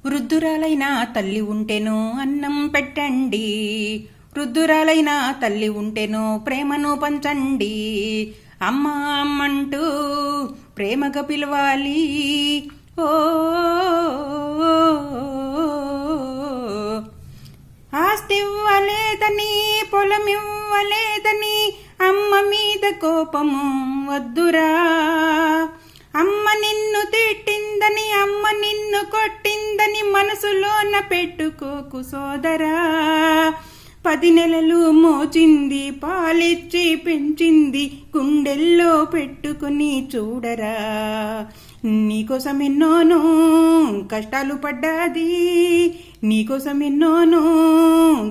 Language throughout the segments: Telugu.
వృద్ధురాలైన తల్లి ఉంటేనో అన్నం పెట్టండి, వృద్ధురాలైన తల్లి ఉంటేనో ప్రేమను పంచండి. అమ్మ అమ్మంటూ ప్రేమగా పిలవాలి. ఓ ఆస్తి ఇవ్వలేదని, పొలం ఇవ్వలేదని అమ్మ మీద కోపము వద్దురా. అమ్మ నిన్ను తిట్టిందని, అమ్మ నిన్ను కొట్టిందని మనసులోన పెట్టుకోకు సోదరా. 10 నెలలు మోచింది, పాలిచ్చి పెంచింది, గుండెల్లో పెట్టుకుని చూడరా. నీకోసం ఎన్నోనూ కష్టాలు పడ్డాది, నీకోసం ఎన్నోనూ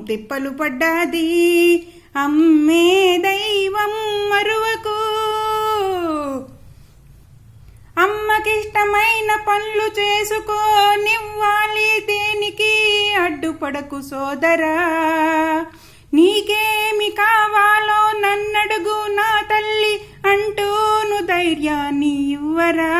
తిప్పలు పడ్డాది. అమ్మే దైవం మరువకు. అమ్మకిష్టమైన పనులు చేసుకోనివ్వాలి, దేనికి అడ్డుపడకు సోదరా. నీకేమి కావాలో నన్నడుగు నా తల్లి అంటూను ధైర్యాన్ని ఇవ్వరా.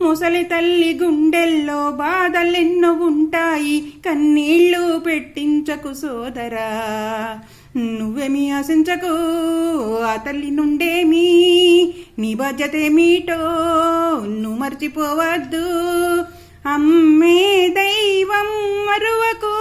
ముసలి తల్లి గుండెల్లో బాధలెన్నో ఉంటాయి, కన్నీళ్లు పెట్టించకు సోదరా. నువ్వేమీ ఆశించకు ఆ తల్లి నుండేమీ, నీ బాధ్యతేమీటో నువ్వు మర్చిపోవద్దు. అమ్మే దైవం మరువకు.